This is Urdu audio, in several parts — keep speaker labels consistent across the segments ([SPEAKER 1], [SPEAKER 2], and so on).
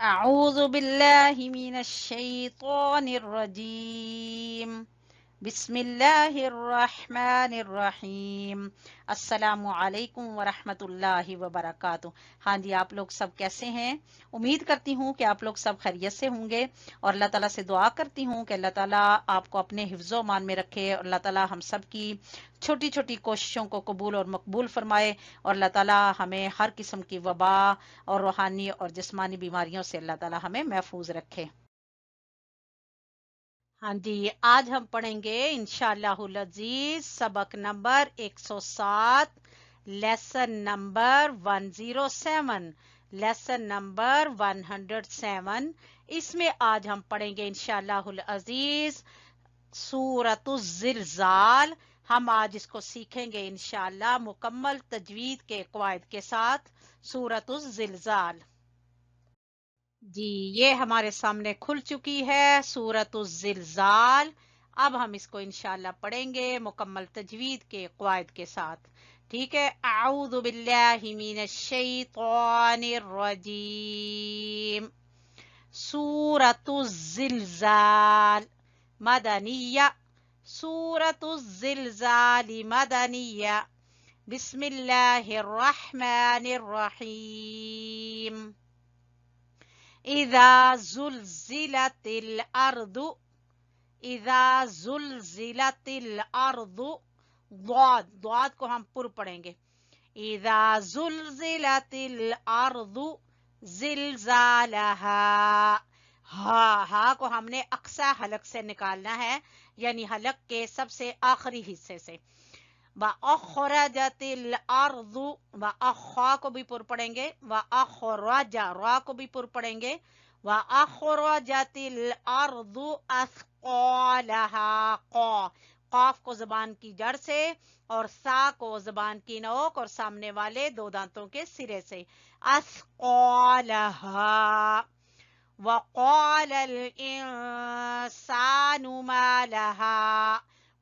[SPEAKER 1] أعوذ بالله من الشيطان الرجيم بسم اللہ الرحمن الرحیم السلام علیکم ورحمۃ اللہ وبرکاتہ۔ ہاں جی، آپ لوگ سب کیسے ہیں؟ امید کرتی ہوں کہ آپ لوگ سب خیریت سے ہوں گے، اور اللہ تعالیٰ سے دعا کرتی ہوں کہ اللہ تعالیٰ آپ کو اپنے حفظ و امان میں رکھے، اور اللہ تعالیٰ ہم سب کی چھوٹی چھوٹی کوششوں کو قبول اور مقبول فرمائے، اور اللہ تعالیٰ ہمیں ہر قسم کی وبا اور روحانی اور جسمانی بیماریوں سے اللہ تعالیٰ ہمیں محفوظ رکھے۔ ہاں جی، آج ہم پڑھیں گے انشاءاللہ العزیز سبق number 107، lesson number 107، lesson number 107۔ اس میں آج ہم پڑھیں گے انشاءاللہ العزیز سورۃ الزلزال۔ ہم آج اس کو سیکھیں گے انشاءاللہ مکمل تجوید کے قواعد کے ساتھ، سورۃ الزلزال۔ جی، یہ ہمارے سامنے کھل چکی ہے سورۃ الزلزال۔ اب ہم اس کو انشاءاللہ پڑھیں گے مکمل تجوید کے قواعد کے ساتھ، ٹھیک ہے؟ اعوذ باللہ من الشیطان الرجیم۔ سورۃ الزلزال مدنیہ، سورۃ الزلزال مدنیہ۔ بسم اللہ الرحمن الرحیم۔ اذا زلزلت الارض، اذا زلزلت الارض، ضاد کو ہم پر پڑھیں گے۔ اذا زلزلت الارض زلزالها، ہا کو ہم نے اقصی حلق سے نکالنا ہے، یعنی حلق کے سب سے آخری حصے سے۔ وَأَخْرَجَتِ الْأَرْضُ، وَأَخْرَا کو بھی پر پڑھیں گے، وَأَخْرَجَ را کو بھی پر پڑھیں گے، وَأَخْرَجَتِ الْأَرْضُ أَثْقَالَهَا، قاف کو زبان کی جڑ سے اور سا کو زبان کی نوک اور سامنے والے دو دانتوں کے سرے سے، أَثْقَالَهَا۔ وَقَالَ الْإِنسَانُ مَا لَهَا،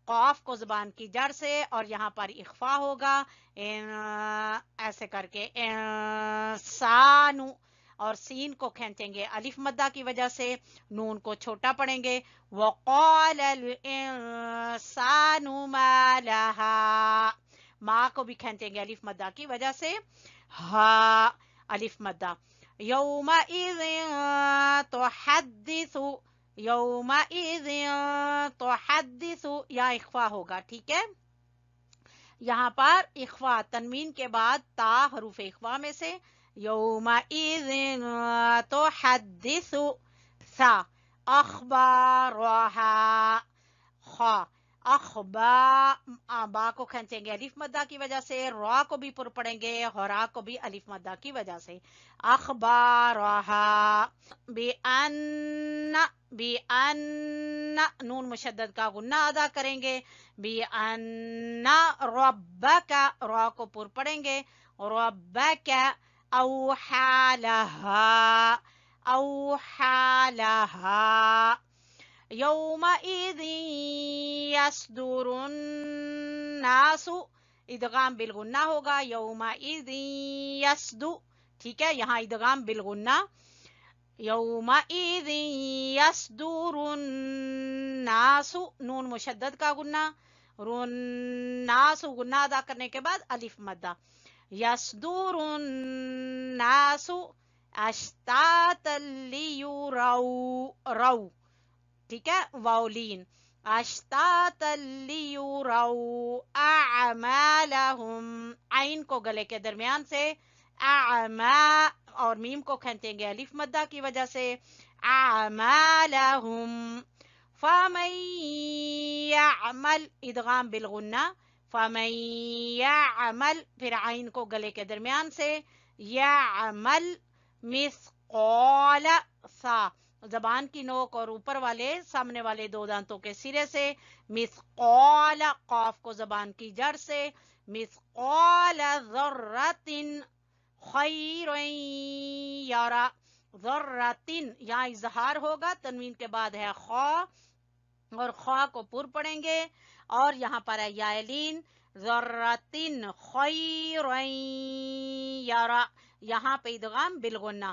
[SPEAKER 1] قاف کو زبان کی جڑ سے اور یہاں پر اخفا ہوگا ایسے کر کے انسان، اور سین کو کھینچیں گے الف مدہ کی وجہ سے، نون کو چھوٹا پڑھیں گے۔ وقال الانسان ما لها، ما کو بھی کھینچیں گے الف مدہ کی وجہ سے، ہا الف مدہ۔ یومئذ تحدث، یومئذ تحدث، یا اخفا ہوگا، ٹھیک ہے؟ یہاں پر اخفا تنوین کے بعد تا حروف اخفا میں سے، یومئذ تحدث ثا اخبارها، خا اخبا، با کو کھینچیں گے الف مدہ کی وجہ سے، را کو بھی پر پڑیں گے اور را کو بھی الف مدہ کی وجہ سے، اخبارها۔ بِأَنَّ نون مشدد کا غنہ ادا کریں گے، بِأَنَّ رَبَّكَ، را کو پر پڑیں گے، رَبَّكَ أَوْحَى لَهَا، أَوْحَى لَهَا۔ یومئذ یصدر الناس، ادغام بالغنہ ہوگا، یومئذ یصدر، ٹھیک ہے؟ یہاں ادغام بالغنہ، یومئذ یصدر الناس، نون مشدد کا غنہ، الناس غنہ ادا کرنے کے بعد الف مدہ، یصدر الناس اشتاتا لیروا، رو، ٹھیک ہے؟ واولین، اشتاتا لیروا اعمالہم، عین کو گلے کے درمیان سے، اعما، اور میم کو کھینچیں گے الف مدہ کی وجہ سے، اعمالہم۔ فمن یعمل، ادغام بالغنہ، فمن یعمل، پھر عین کو گلے کے درمیان سے، یعمل مثقال، سا زبان کی نوک اور اوپر والے سامنے والے دو دانتوں کے سرے سے، مثقال، قاف کو زبان کی جڑ سے، مثقال ذرۃ خیر یرا، ذرۃ، یہاں اظہار ہوگا، تنوین کے بعد ہے خا، اور خا کو پر پڑھیں گے، اور یہاں پر ہے یائلین، ذرۃ خیر یرا، یہاں پہ ادغام بالغنہ،